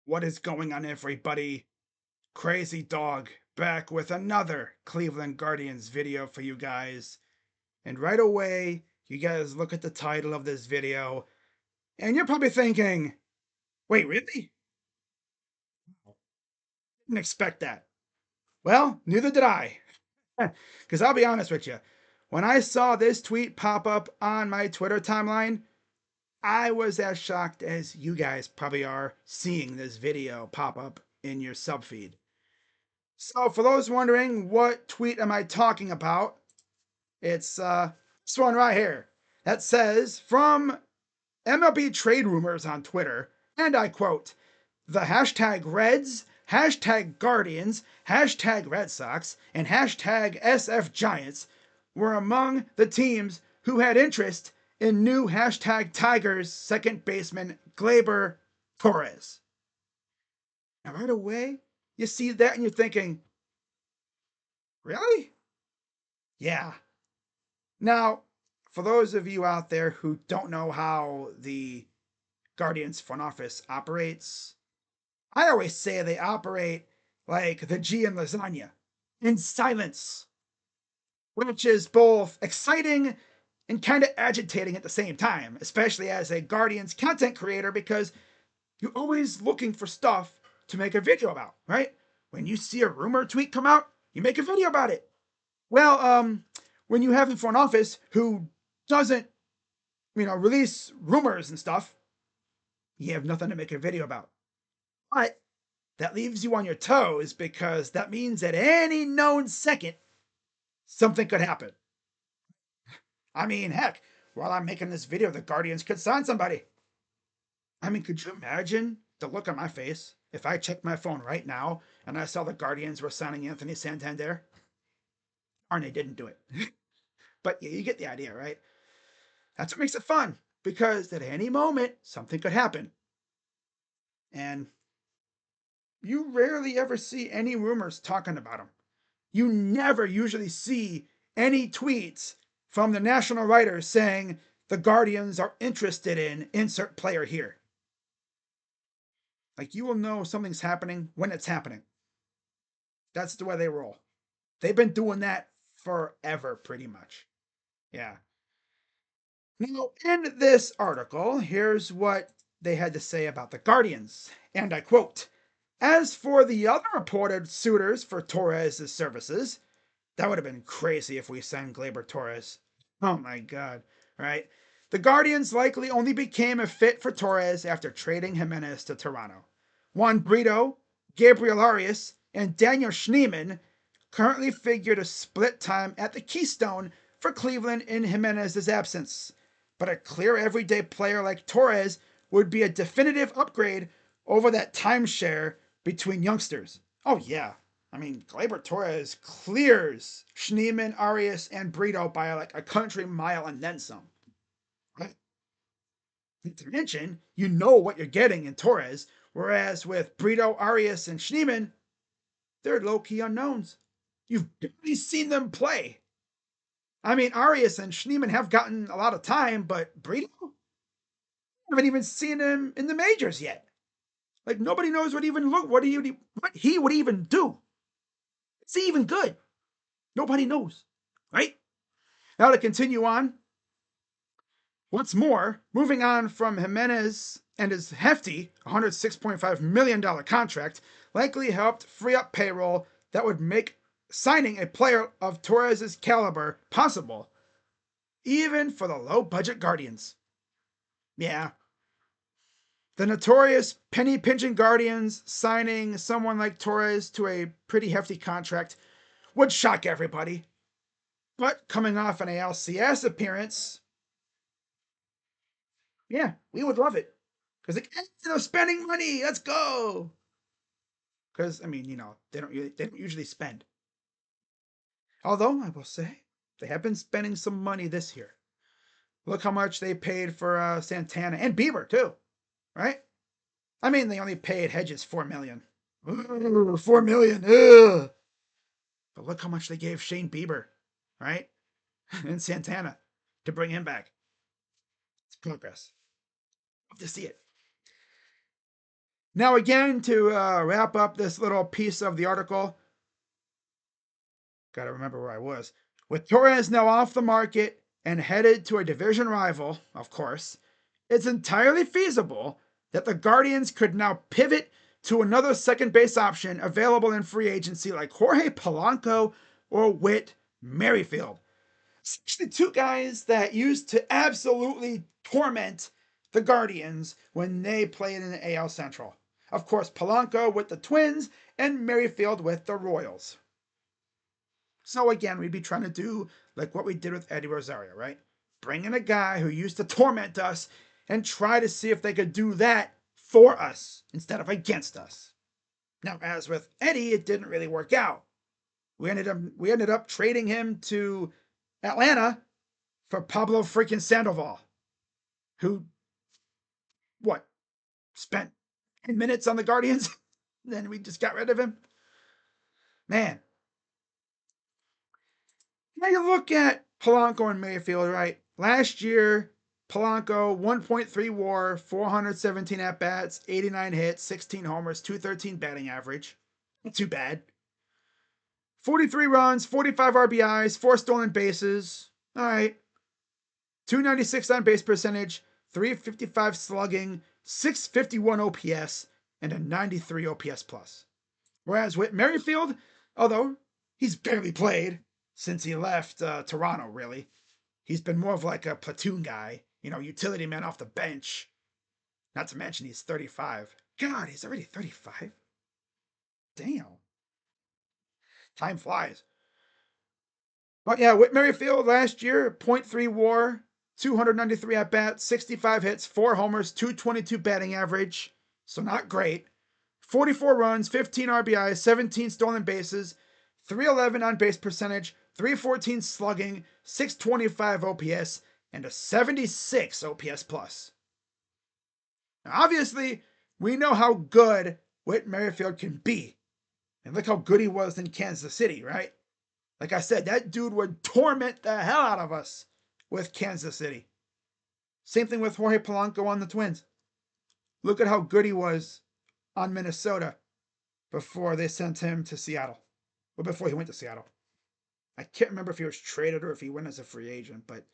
What is going on, everybody? Crazy Dog back with another Cleveland Guardians video for you guys. And right away, you guys look at the title of this video, and you're probably thinking, wait, really? Didn't expect that. Well, neither did I. Because I'll be honest with you, when I saw this tweet pop up on my Twitter timeline, I was as shocked as you guys probably are seeing this video pop up in your subfeed. So for those wondering, what tweet am I talking about? It's this one right here that says, from MLB trade rumors on Twitter, and I quote, the hashtag Reds, hashtag Guardians, hashtag Red Sox, and hashtag SF Giants were among the teams who had interest in new hashtag Tigers second baseman Gleyber Torres. Now right away, you see that and you're thinking, really? Yeah. Now, for those of you out there who don't know how the Guardians front office operates, I always say they operate like the G in lasagna, in silence, which is both exciting and kind of agitating at the same time, especially as a Guardians content creator, because you're always looking for stuff to make a video about, right? When you see a rumor tweet come out, you make a video about it. Well, when you have a front office who doesn't, release rumors and stuff, you have nothing to make a video about. But that leaves you on your toes because that means at any known second, something could happen. I mean, heck, while I'm making this video, the Guardians could sign somebody. I mean, could you imagine the look on my face if I checked my phone right now and I saw the Guardians were signing Anthony Santander? Or they didn't do it. But yeah, you get the idea, right? That's what makes it fun, because at any moment, something could happen. And you rarely ever see any rumors talking about them. You never usually see any tweets from the national writers saying the Guardians are interested in insert player here. Like, you will know something's happening when it's happening. That's the way they roll. They've been doing that forever, pretty much. Yeah. Now, in this article, here's what they had to say about the Guardians. And I quote, as for the other reported suitors for Torres' services, that would have been crazy if we signed Gleyber Torres. Oh my god, right? The Guardians likely only became a fit for Torres after trading Gimenez to Toronto. Juan Brito, Gabriel Arias, and Daniel Schneemann currently figure to split time at the Keystone for Cleveland in Gimenez's absence. But a clear everyday player like Torres would be a definitive upgrade over that timeshare between youngsters. Oh yeah, I mean, Gleyber Torres clears Schneemann, Arias, and Brito by like a country mile and then some. Right? Not to mention, you know what you're getting in Torres, whereas with Brito, Arias, and Schneemann, they're low-key unknowns. You've barely seen them play. I mean, Arias and Schneemann have gotten a lot of time, but Brito, I haven't even seen him in the majors yet. Like, nobody knows what he would even do. Is he even good? Nobody knows, right? Now to continue on. What's more, moving on from Gimenez and his hefty $106.5 million contract likely helped free up payroll that would make signing a player of Torres' caliber possible, even for the low-budget Guardians. Yeah. The notorious penny-pinching Guardians signing someone like Torres to a pretty hefty contract would shock everybody. But coming off an ALCS appearance, yeah, we would love it. Because they're spending money. Let's go. Because I mean, they don't usually spend. Although I will say they have been spending some money this year. Look how much they paid for Santana and Bieber too, right? I mean, they only paid Hedges $4 million. Ooh, $4 million. Ugh. But look how much they gave Shane Bieber, right? And Santana to bring him back. It's progress. Love to see it. Now, again, to wrap up this little piece of the article, got to remember where I was. With Torres now off the market and headed to a division rival, of course, it's entirely feasible that the Guardians could now pivot to another second base option available in free agency like Jorge Polanco or Whit Merrifield. Especially two guys that used to absolutely torment the Guardians when they played in the AL Central. Of course, Polanco with the Twins and Merrifield with the Royals. So again, we'd be trying to do like what we did with Eddie Rosario, right? Bring in a guy who used to torment us and try to see if they could do that for us instead of against us. Now, as with Eddie, it didn't really work out. We ended up trading him to Atlanta for Pablo freaking Sandoval, who what spent 10 minutes on the Guardians, then we just got rid of him. Man, now you look at Polanco and Mayfield, right? Last year, Polanco 1.3 WAR, 417 at bats, 89 hits, 16 homers, 213 batting average. Not too bad. 43 runs, 45 RBIs, 4 stolen bases. All right. 296 on base percentage, 355 slugging, 651 OPS, and a 93 OPS plus. Whereas with Merrifield, although he's barely played since he left Toronto, really, he's been more of like a platoon guy, utility man off the bench. Not to mention he's 35. God, he's already 35. Damn. Time flies. But yeah, Whit Merrifield last year, 0.3 WAR, 293 at bats, 65 hits, 4 homers, 222 batting average. So not great. 44 runs, 15 RBIs, 17 stolen bases, 311 on base percentage, 314 slugging, 625 OPS, and a 76 OPS plus. Now, obviously, we know how good Whit Merrifield can be. And look how good he was in Kansas City, right? Like I said, that dude would torment the hell out of us with Kansas City. Same thing with Jorge Polanco on the Twins. Look at how good he was on Minnesota before they sent him to Seattle. Well, before he went to Seattle. I can't remember if he was traded or if he went as a free agent, but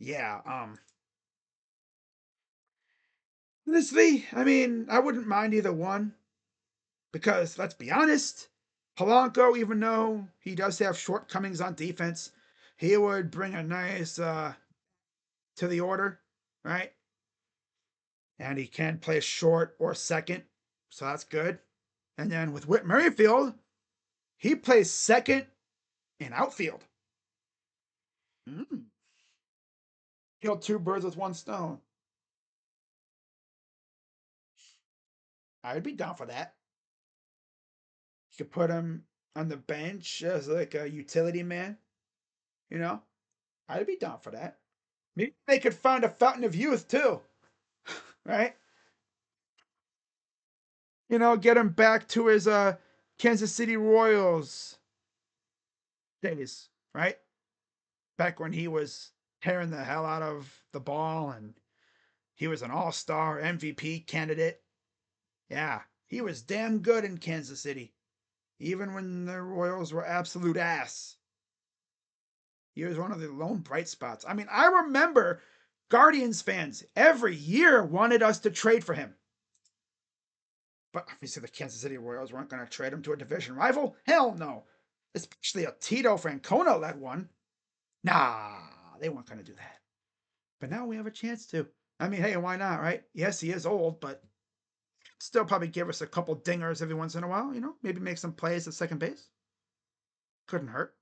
yeah, honestly, I mean, I wouldn't mind either one because let's be honest, Polanco, even though he does have shortcomings on defense, he would bring a nice to the order, right? And he can play short or second, so that's good. And then with Whit Merrifield, he plays second and outfield. Kill two birds with one stone. I'd be down for that. You could put him on the bench as like a utility man, you know? I'd be down for that. Maybe they could find a fountain of youth too, right? Get him back to his Kansas City Royals days, right? Back when he was tearing the hell out of the ball and he was an all-star MVP candidate. Yeah, he was damn good in Kansas City, even when the Royals were absolute ass. He was one of the lone bright spots. I mean, I remember Guardians fans every year wanted us to trade for him. But obviously the Kansas City Royals weren't going to trade him to a division rival. Hell no. Especially a Tito Francona-led one. Nah, they weren't going to do that. But now we have a chance to. I mean, hey, why not, right? Yes, he is old, but still probably give us a couple dingers every once in a while, maybe make some plays at second base. Couldn't hurt.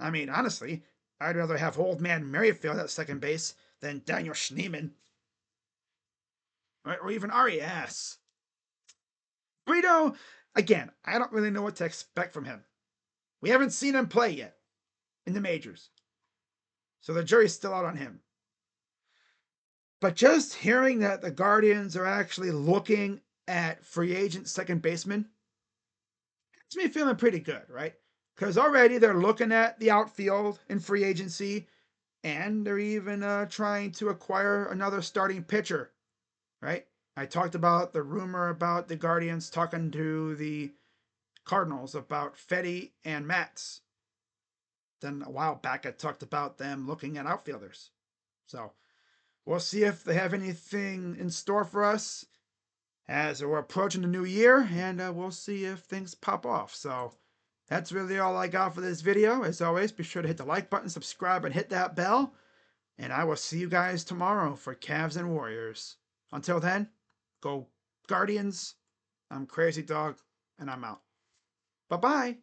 I mean, honestly, I'd rather have old man Merrifield at second base than Daniel Schneemann. Right? Or even Arias. Brito, again, I don't really know what to expect from him. We haven't seen him play yet in the majors. So the jury's still out on him. But just hearing that the Guardians are actually looking at free agent second baseman gets me feeling pretty good, right? Because already they're looking at the outfield in free agency, and they're even trying to acquire another starting pitcher, right? I talked about the rumor about the Guardians talking to the Cardinals about Fetty and Matz. Then a while back, I talked about them looking at outfielders. So we'll see if they have anything in store for us as we're approaching the new year, and we'll see if things pop off. So that's really all I got for this video. As always, be sure to hit the like button, subscribe, and hit that bell. And I will see you guys tomorrow for Cavs and Warriors. Until then, go Guardians. I'm Crazy Dog, and I'm out. Bye-bye.